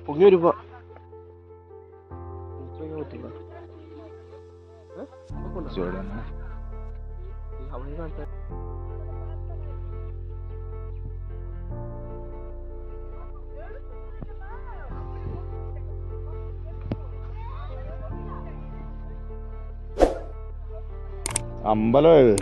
പൊങ്ങി വരുമ്പോ അമ്പലം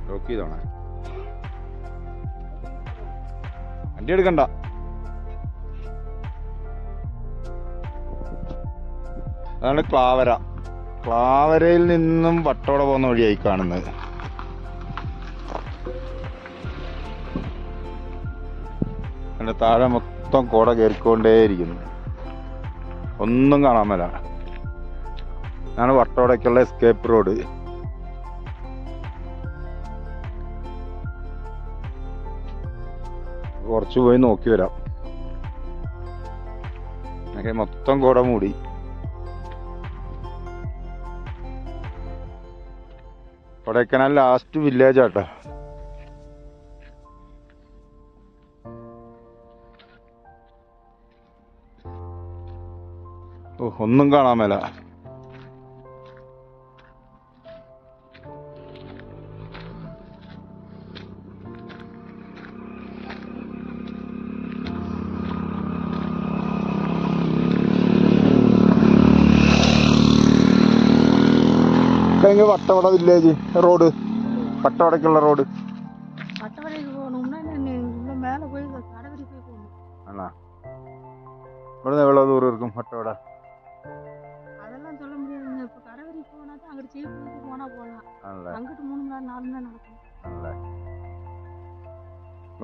ലോക്ക് ചെയ്തോണേ, വണ്ടി എടുക്കണ്ട. അതാണ് ക്ലാവര. ക്ലാവരയിൽ നിന്നും വട്ടവട പോകുന്ന വഴിയായി കാണുന്നത്. അതിൻ്റെ താഴെ മൊത്തം കോട കയറിക്കൊണ്ടേയിരിക്കുന്നു, ഒന്നും കാണാൻ മേല. ഇതാണ് വട്ടവടയ്ക്കുള്ള എസ്കേപ്പ് റോഡ്. കുറച്ച് പോയി നോക്കി വരാം. മൊത്തം കോട മൂടി. കൊടൈക്കനാൽ ലാസ്റ്റ് വില്ലേജ് ആട്ടോ. ഒന്നും കാണാൻ മേല. വട്ടവട വില്ലേജ് റോഡ്, വട്ടവടക്കുള്ള റോഡ്. ആണോ? ഇവിടുന്ന് എவ்வளவு ദൂരം இருக்கும் വട്ടവട?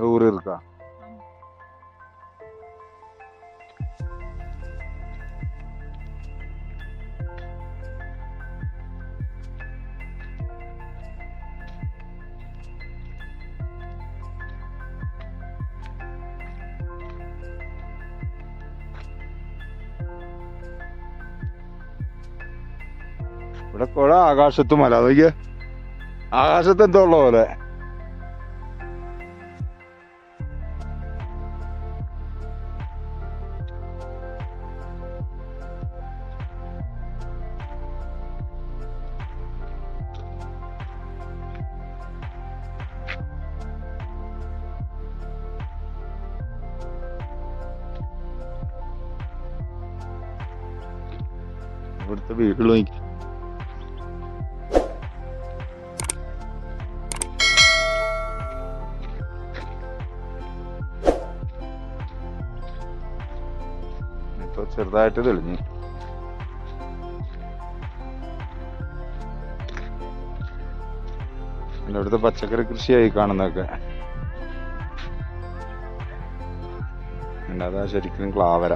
ദൂരം இருக்கா? ഇവിടെ കുഴ ആകാശത്ത് മല. അതൊക്കെ ആകാശത്ത് എന്തോ ഉള്ള പോലെ. ഇവിടുത്തെ വീടുകൾ നോക്കി. ഇപ്പൊ ചെറുതായിട്ട് തെളിഞ്ഞു. പിന്നെ ഇവിടുത്തെ പച്ചക്കറി കൃഷിയായി കാണുന്നതൊക്കെ. പിന്നെ അതാ ശരിക്കും ക്ലാവര.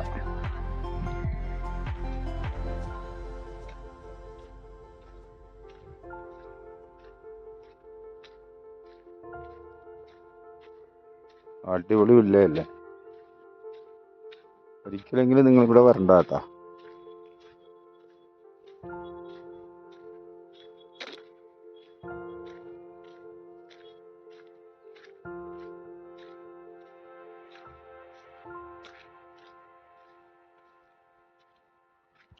അടിപൊളി വില്ലയല്ലേ. ഒരിക്കലെങ്കിലും നിങ്ങൾ ഇവിടെ വരണ്ട കേട്ടാ.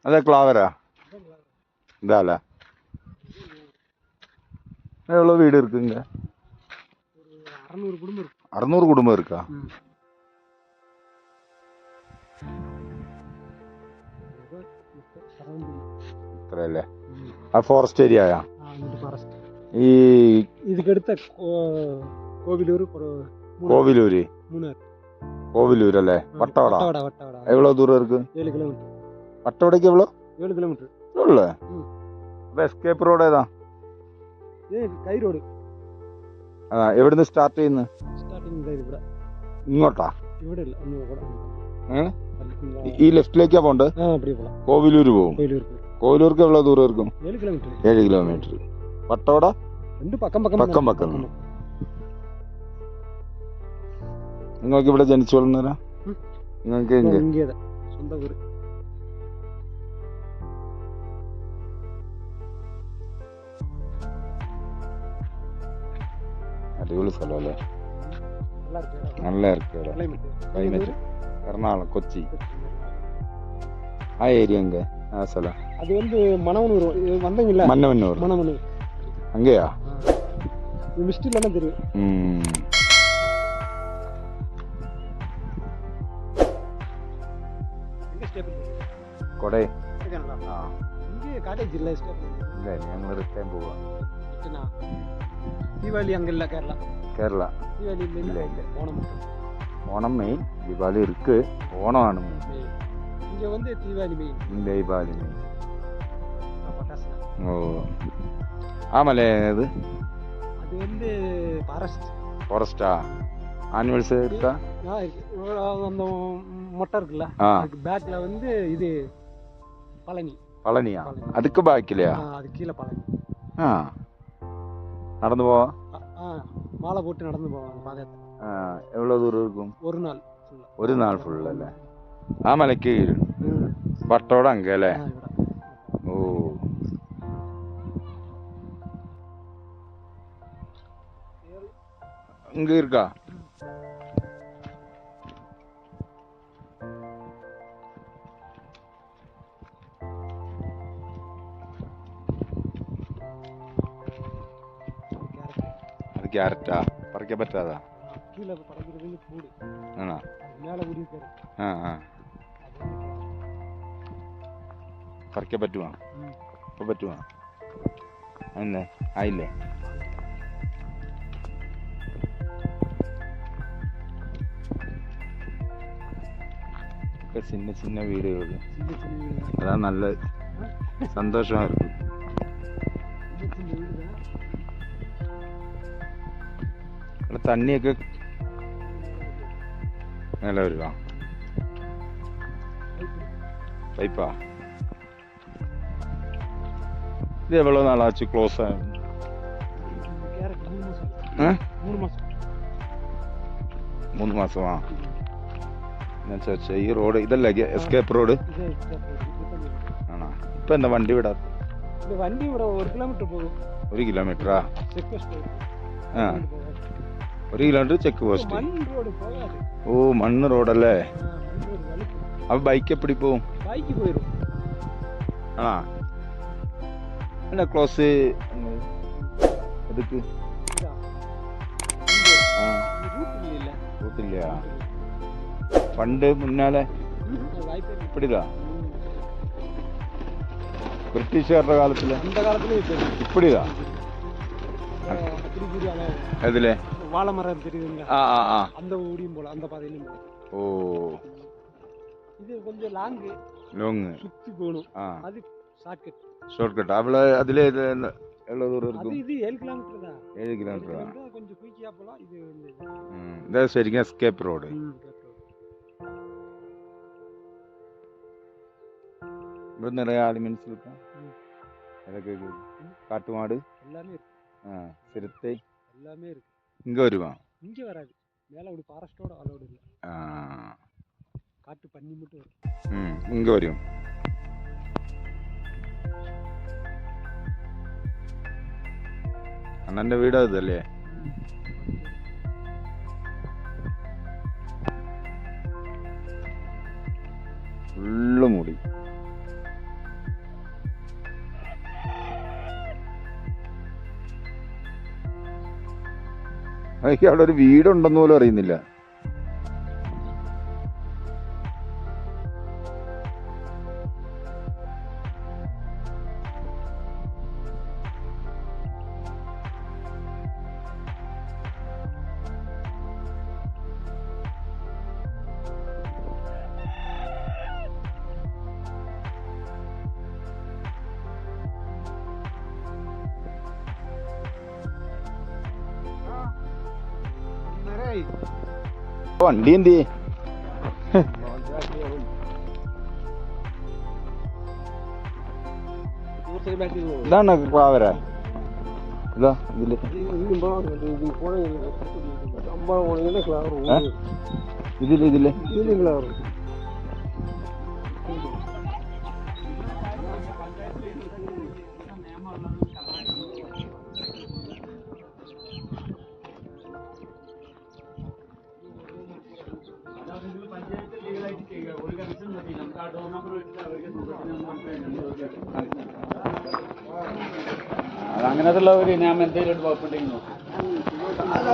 അതെ ക്ലാവരാ ഇതാല്ലേ. எவ்வளோ வீடு இருக்குங்க? 600 குடும்பம் இருக்கு. 600 குடும்பம் இருக்கா? ഇത്രയല്ലേ? ആ ഫോറസ്റ്റ് ഏരിയ ആയാ? ഈ ഇതിക്കടുത്ത കോവിലൂര് കോവിലൂരല്ലേ? വട്ടവട എவ்வளோ ദൂരം இருக்கு? 7 കിലോമീറ്റർ. വട്ടവടയ്ക്ക് എவ்வளோ? 7 കിലോമീറ്റർ ഉള്ളേ. അപ്പൊ എസ്കേപ്പ് റോഡ് ഏതാ? കൈ റോഡ്. എവിടുന്ന് സ്റ്റാർട്ട് ചെയ്യുന്നത്? ഇങ്ങോട്ടാ? ഈ ലെഫ്റ്റിലേക്കാ പോണ്ടത്? കോവിലൂര് പോകും. കോവിലൂർക്ക് എவ்வளோ ദൂരം இருக்கும்? 7 കിലോമീറ്റർ. വട്ടവട പക്കം പക്കം. നിങ്ങൾക്ക് ഇവിടെ ജനിച്ചു വളർന്നവരാ? നിങ്ങൾക്ക് എങ്ക ഇങ്ങേതാ സ്വന്തം ഊര്. അടിപൊളി സ്ഥലമല്ലേ? நல்லா இருக்கு இடம். നല്ല ഇറക്കിയ climate. ക്ലൈമറ്റ്. എറണാകുളം, കൊച്ചി ആ ഏരിയ എങ്ക ആ സ്ഥലം அது வந்து மணவனூர் வந்தீங்கல்ல, മന്നമന്നൂർ மணவனூர் അങ്ങയാ? மிஸ்ட் இல்லைன்னா தெரியும். எங்க ஸ்டே பண்ணுறீங்க? കൊടേ கொடைக்கானலா? ആ இங்கே காட்டேஜ் இல்லை, ஸ்டே பண்ணுறீங்க. ഇല്ല ഞങ്ങൾ റിട്ടേൺ പോവാ. தீபாவளி அங்கே இல்லை, கேரளா കേരള தீபாவளி ഇല്ല இல்லை, ഇല്ല. ஓணம் மட்டும். ഓണം മെയിൻ, ദീപാവലി ഇருக்கு, ഓണമാണ് മെയിൻ. இங்கே வந்து தீபாவளி மெயின், ദീപാവലി മെയിൻ. பட்டாசு தான். ഓ ആ മല ഏത്? அது வந்து ஃபாரஸ்ட். ഫോറസ്റ്റാ? ആനിവേഴ്സറി എടുത്താ? அந்த மொட்டை இருக்குல்ல, ആ அதுக்கு பேக்ல வந்து இது பழனி. പളനിയാ? അതുക്ക് ബാക്കിലെയാ? அது கீழே பழனி. ആ നടന്നു പോവാ? மாலை போட்டு நடந்து போவாங்க பாதயாத்திரை. എவ்வளോ ദൂരം ഇരിക്കും? ஒரு நாள் full-ஆ. ഒരു നാൾ ഫുൾ അല്ലേ? ആ മലയ്ക്ക് പട്ടോട അങ്ക അല്ലേ? ഓ ഇങ്ക ഇരിക്കാ? അത് ക്യാരറ്റാ? പറിക്കാൻ പറ്റാതാ? கீழே பறக்கிறது கூடு, ആണോ? மேலே உரிய பேர். ആ ആ പറിക്കാൻ പറ്റുവാ? ഇപ്പൊ പറ്റുവാ? അല്ലേ ആയില്ലേ? ഒക്കെ ചിന്ന ചിന്ന വീടുകൾ, சின்ன சின்ன வீடு தான், അതാ നല്ല സന്തോഷമായിരിക്കും. சின்ன சின்ன வீடு தான். ഇവിടെ തണ്ണിയൊക്കെ നല്ല വരുവാ? പൈപ്പാ? ഇത് എவ்வளோ നാളാച്ചു ക്ലോസ് ആയി? இந்த கேரட் 3 மாசம். 3 மாசം. 3 മാസമാ? ഞാൻ ചോദിച്ചേ ഈ റോഡ് ഇതല്ലേ എസ്കേപ്പ് റോഡ് இது ആണോ? ഇപ്പൊ എന്താ വണ്ടി വിടാത്ത? இந்த வண்டி விட 1 கிலோமீட்டர் போகும். 1 കിലോമീറ്ററാ? Check post. ആ 1 കിലോമീറ്റർ ചെക്ക് പോസ്റ്റ്. மண் ரோடு போகாது. ഓ മണ്ണ് റോഡല്ലേ? மண் ரோடு வலிக்கும். അപ്പൊ ബൈക്ക് എപ്പടി പോവും? பைக்கு போயிடும். ആണോ? എന്നാ ക്ലോസ് എതുക്ക്? ആ ரூட் இல்ல. റൂട്ടില്ല. പണ്ട് മുന്നാലെ வாய்ப்பே இல்லை. ഇപ്പടിതാ? ബ്രിട്ടീഷുകാരുടെ കാലത്തില് அந்த காலத்துலயே இப்போ ഇപ്പടിതാ? அப்படி கூடி அதான் ഏതിലെ? வாழை மரம் தெரியுதுங்களா, ആ ആ ആ அந்த ஊடியும் போல, அந்த பாதையிலும் போல. ഓ இது கொஞ்சம் லாங்கு, ലോങ്. சுத்தி போகணும். ആ அது ஷார்ட்கட். ഷോർട്ട് കട്ട് അവള് അതിലെ എவ்வளோ ദൂരം அது இருக்கும்? இது 7 கிலோமீட்டர் தான். 7 കിലോമീറ്ററാ? கொஞ்சம் குயிக்கியா போலாம். இது வந்து ഇതാ ശരിക്കും എസ്കേപ്പ് റോഡ്. ഇവിടെ നിറയെ ആലിമെന്റ്സ് കിട്ടാം. ഏതൊക്കെ കാട്ടുമാട്, எல்லாமே இருக்கு. சிறுத்தை எல்லாமே இருக்கு. இங்க வருமா? இங்க வராது. மேல ஒரு ஃபாரஸ்டோட அலோடு இல்ல. காட்டு பன்னி மட்டும் வரும். இங்க வரும். അണ്ണന്റെ വീട് അതല്ലേ? ഫുള്ള് മുടി. എനിക്ക് അവിടെ ഒരു വീടുണ്ടെന്ന് പോലും അറിയുന്നില്ല. വണ്ടി എന്ത് ഇതാണ് പാവര? ഇതാ ഇതില് ഇതില് അങ്ങനത്തുള്ള ഒരു ഞാൻ എന്തെങ്കിലും കുഴപ്പമുണ്ടെങ്കിൽ നോക്കാം.